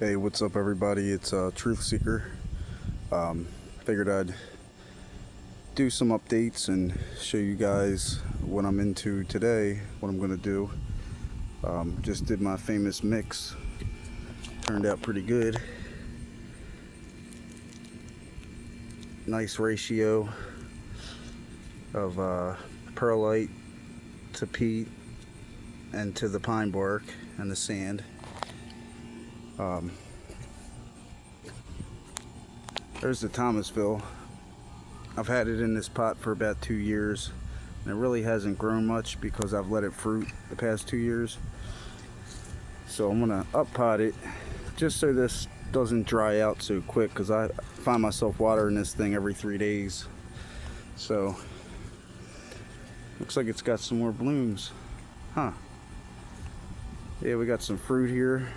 Hey, what's up, everybody? It's Truth Seeker. Figured I'd do some updates and show you guys what I'm into today, what I'm gonna do. Just did my famous mix, turned out pretty good. Nice ratio of perlite to peat and to the pine bark and the sand. There's the Thomasville. I've had it in this pot for about 2 years, and it really hasn't grown much because I've let it fruit the past 2 years. So I'm gonna up pot it just so this doesn't dry out so quick, because I find myself watering this thing every 3 days. So looks like it's got some more blooms, huh? Yeah, we got some fruit here.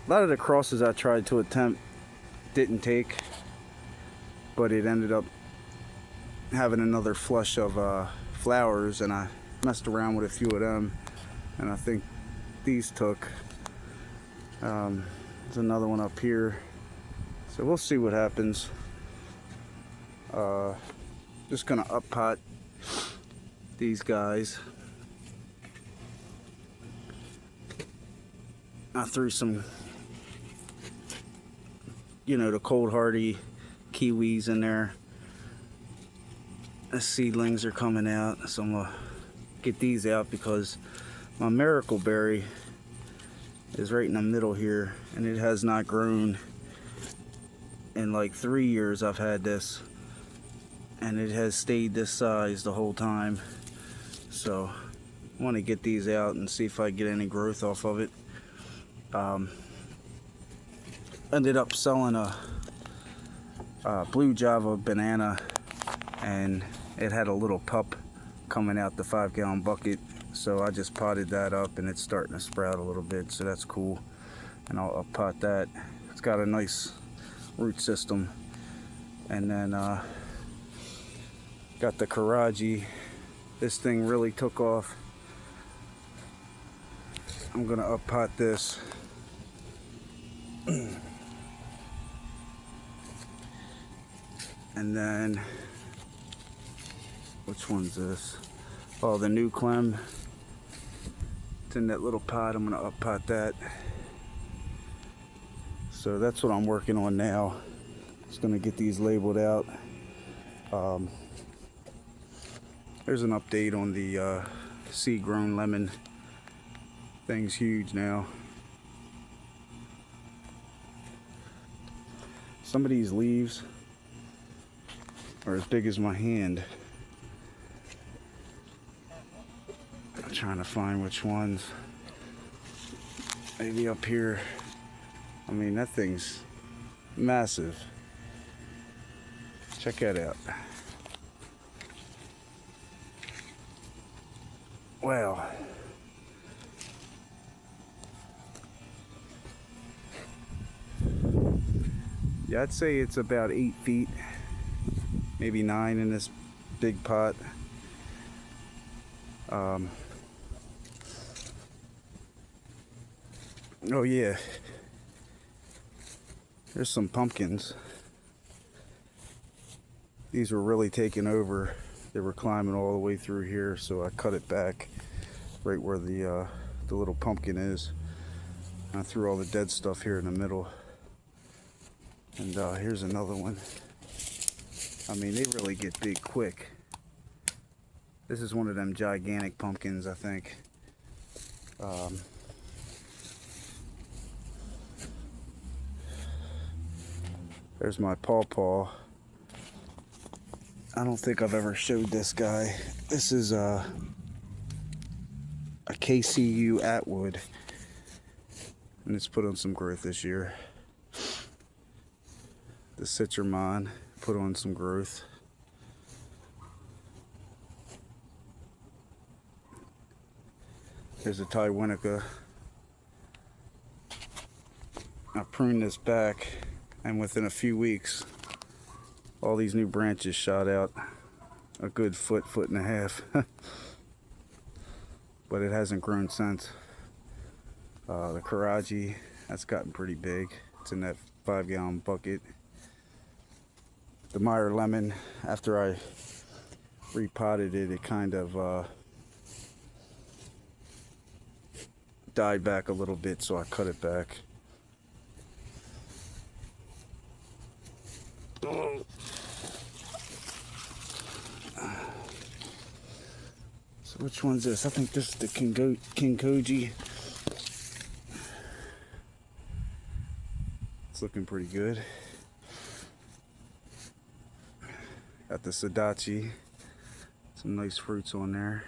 A lot of the crosses I tried to attempt didn't take, but it ended up having another flush of flowers, and I messed around with a few of them, and I think these took. There's another one up here, so we'll see what happens. Just gonna up pot these guys. I threw some, the cold hardy kiwis in there. The seedlings are coming out, so I'm gonna get these out because my miracle berry is right in the middle here, and it has not grown in like 3 years. I've had this, and it has stayed this size the whole time. So I want to get these out and see if I get any growth off of it. Ended up selling a blue Java banana, and it had a little pup coming out the 5-gallon bucket, so I just potted that up, and it's starting to sprout a little bit, so that's cool. And I'll up pot that. It's got a nice root system. And then got the Karaji. This thing really took off. I'm gonna up pot this. And then, which one's this? Oh, the new Clem. It's in that little pot. I'm gonna up pot that. So that's what I'm working on now. Just gonna get these labeled out. There's an update on the seed grown lemon. Thing's huge now. Some of these leaves are as big as my hand. I'm trying to find which ones. Maybe up here. I mean, that thing's massive. Check that out. Wow. Yeah, I'd say it's about 8 feet, maybe 9 in this big pot. Oh yeah, there's some pumpkins. These were really taking over. They were climbing all the way through here, so I cut it back right where the little pumpkin is. I threw all the dead stuff here in the middle. And here's another one. I mean, they really get big quick. This is one of them gigantic pumpkins, I think. There's my pawpaw. I don't think I've ever showed this guy. This is a KCU Atwood, and it's put on some growth this year. The Citramon put on some growth. There's a Taiwanica. I pruned this back, and within a few weeks, all these new branches shot out a good foot and a half. But it hasn't grown since. The Karaji, that's gotten pretty big. It's in that 5-gallon bucket. The Meyer lemon, after I repotted it, it kind of died back a little bit, so I cut it back. So which one's this? I think this is the Kinkoji. It's looking pretty good. Got the Sadachi. Some nice fruits on there.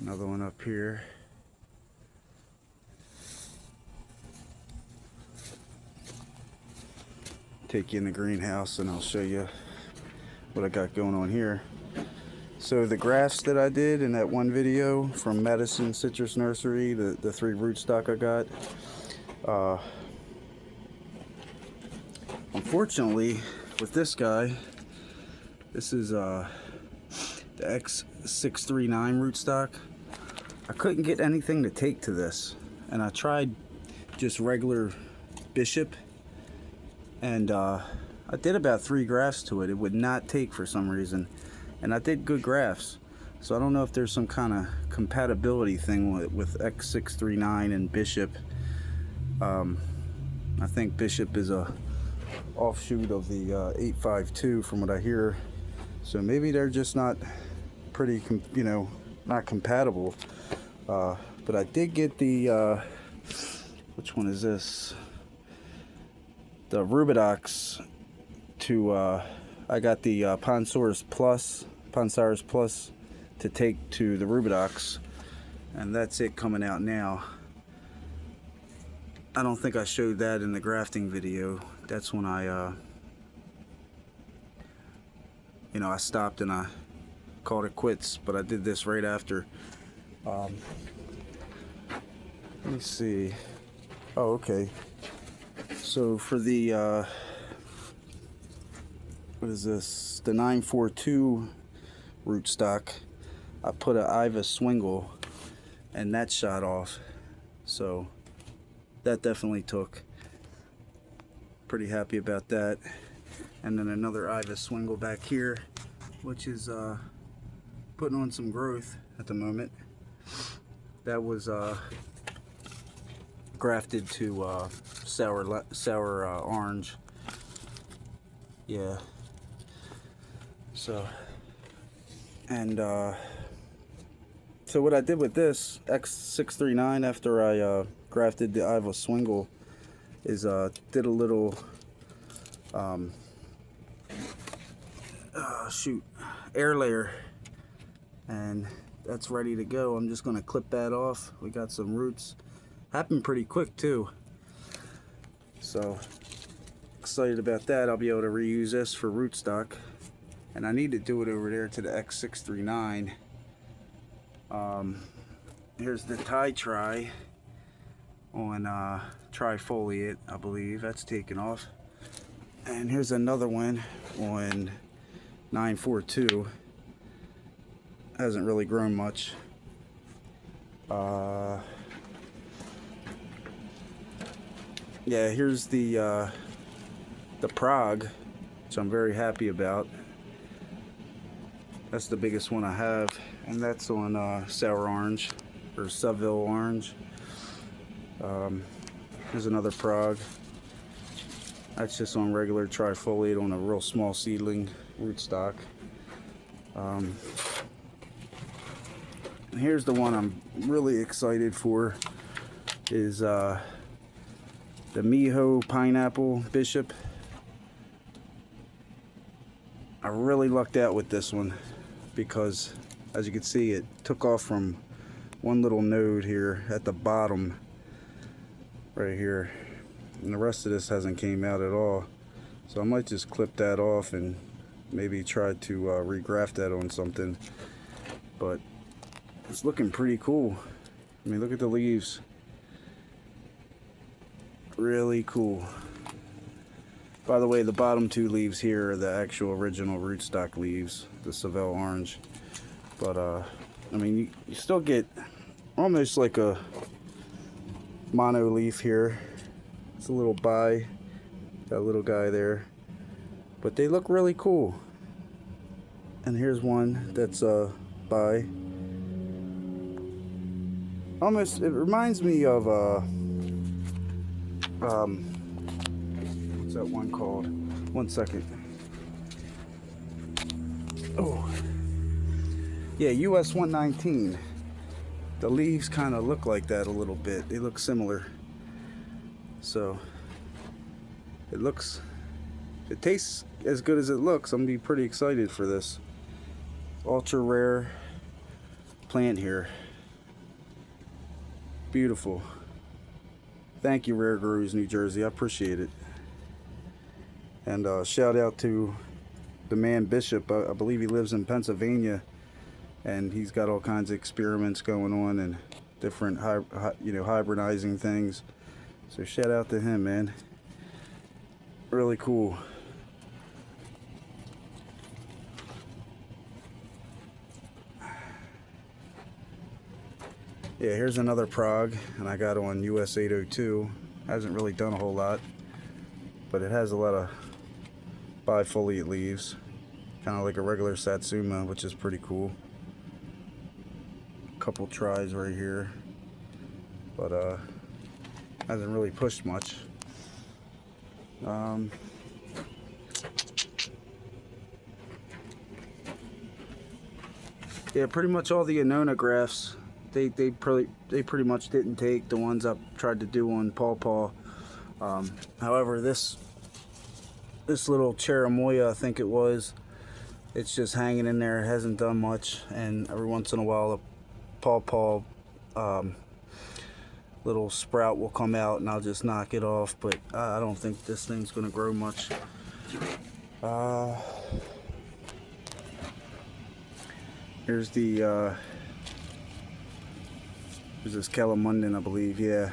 Another one up here. Take you in the greenhouse and I'll show you what I got going on here. So the grafts that I did in that one video from Madison Citrus Nursery, the 3 rootstock I got, unfortunately with this guy, this is the X639 rootstock, I couldn't get anything to take to this, and I tried just regular Bishop, and I did about 3 grafts to it. It would not take for some reason, and I did good grafts. So I don't know if there's some kind of compatibility thing with X639 and Bishop. I think Bishop is a offshoot of the 852 from what I hear. So maybe they're just not pretty, not compatible. But I did get the, which one is this? The Rubidox to, I got the Ponsaurus Plus to take to the Rubidox, and that's it coming out now. I don't think I showed that in the grafting video. That's when I I stopped and I called it quits, but I did this right after. Let me see. Oh, okay. So for the what is this? The 942 rootstock, I put an Iva Swingle, and that shot off. So that definitely took. Pretty happy about that. And then another Iva Swingle back here, which is putting on some growth at the moment. That was grafted to sour orange. Yeah. So, and so what I did with this X639 after I grafted the Iva Swingle is did a little air layer, and that's ready to go. I'm just gonna clip that off. We got some roots. Happened pretty quick too. So excited about that. I'll be able to reuse this for rootstock. And I need to do it over there to the X639. Here's the Tri on trifoliate, I believe. That's taken off. And here's another one on 942. Hasn't really grown much. Yeah, here's the Prague, which I'm very happy about. That's the biggest one I have, and that's on sour orange or Seville orange. Here's another Prague. That's just on regular trifoliate on a real small seedling rootstock. And here's the one I'm really excited for, is the Miho Pineapple Bishop. I really lucked out with this one because, as you can see, it took off from one little node here at the bottom right here, and the rest of this hasn't came out at all. So I might just clip that off and maybe try to regraft that on something. But it's looking pretty cool. I mean, look at the leaves. Really cool. By the way, the bottom 2 leaves here are the actual original rootstock leaves, the Seville orange. But I mean, you still get almost like a mono leaf here. It's a little bi, that little guy there, but they look really cool. And here's one that's bi. Almost, it reminds me of what's that one called? 1 second. Oh, yeah, US 119. The leaves kind of look like that a little bit. They look similar. So it tastes as good as it looks. I'm gonna be pretty excited for this ultra rare plant here. Beautiful. Thank you, Rare Grows New Jersey. I appreciate it. And shout out to the man Bishop. I believe he lives in Pennsylvania, and he's got all kinds of experiments going on and different hybridizing things. So shout out to him, man. Really cool. Yeah, here's another prog, and I got on US 802. Hasn't really done a whole lot, but it has a lot of bifoliate leaves, kind of like a regular Satsuma, which is pretty cool. Couple tries right here, but hasn't really pushed much. Yeah, pretty much all the Annona grafts, they pretty much didn't take. The ones I tried to do on Paw. However, this little Cherimoya, I think it was, it's just hanging in there. It hasn't done much, and every once in a while a Paw little sprout will come out, and I'll just knock it off. But I don't think this thing's gonna grow much. Here's the there's this Calamundan, I believe. Yeah,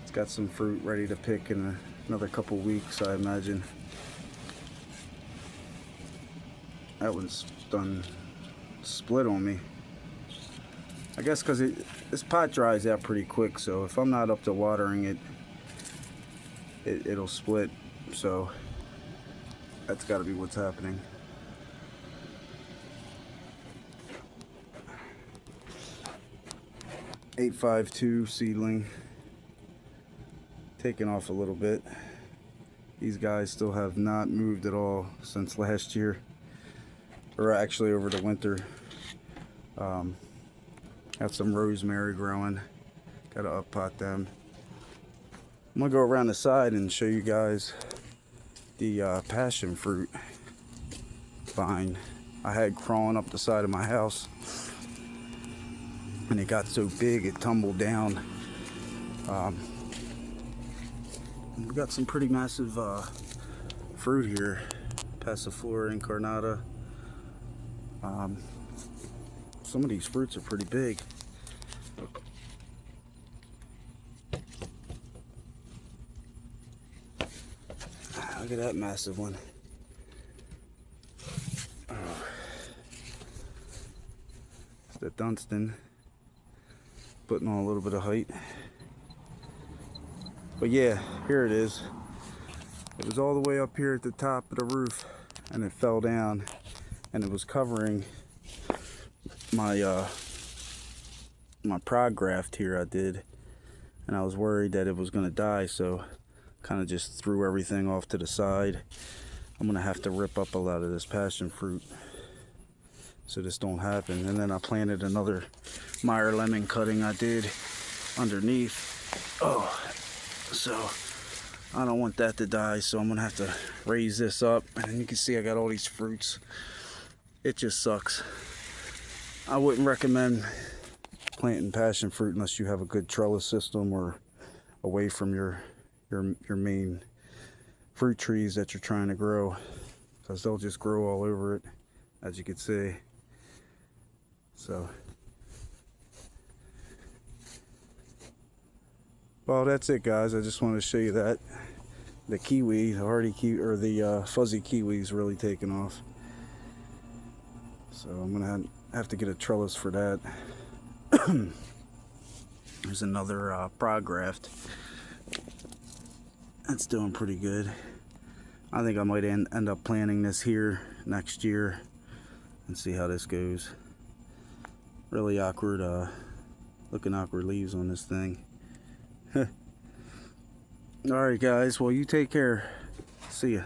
it's got some fruit ready to pick in another couple weeks, I imagine. That one's done split on me. I guess because this pot dries out pretty quick, so if I'm not up to watering it'll split. So that's got to be what's happening. .852 seedling, taking off a little bit. These guys still have not moved at all since last year, or actually over the winter. Got some rosemary growing, gotta up pot them. I'm gonna go around the side and show you guys the passion fruit vine I had crawling up the side of my house, and it got so big it tumbled down. We got some pretty massive fruit here. Passiflora incarnata. Some of these fruits are pretty big. Look at that massive one. Oh. It's the Dunstan, putting on a little bit of height. But yeah, here it is. It was all the way up here at the top of the roof, and it fell down, and it was covering my my prog graft here I did, and I was worried that it was gonna die, so kind of just threw everything off to the side. I'm gonna have to rip up a lot of this passion fruit so this don't happen. And then I planted another Meyer lemon cutting I did underneath. Oh, so I don't want that to die, so I'm gonna have to raise this up. And you can see I got all these fruits. It just sucks. I wouldn't recommend planting passion fruit unless you have a good trellis system or away from your main fruit trees that you're trying to grow, because they'll just grow all over it, as you can see. So, well, that's it, guys. I just wanted to show you that the kiwi, the fuzzy kiwi is really taking off. So I'm gonna have to get a trellis for that. There's another prod graft. That's doing pretty good. I think I might end up planting this here next year and see how this goes. Really awkward, looking awkward leaves on this thing. Alright guys, well you take care. See ya.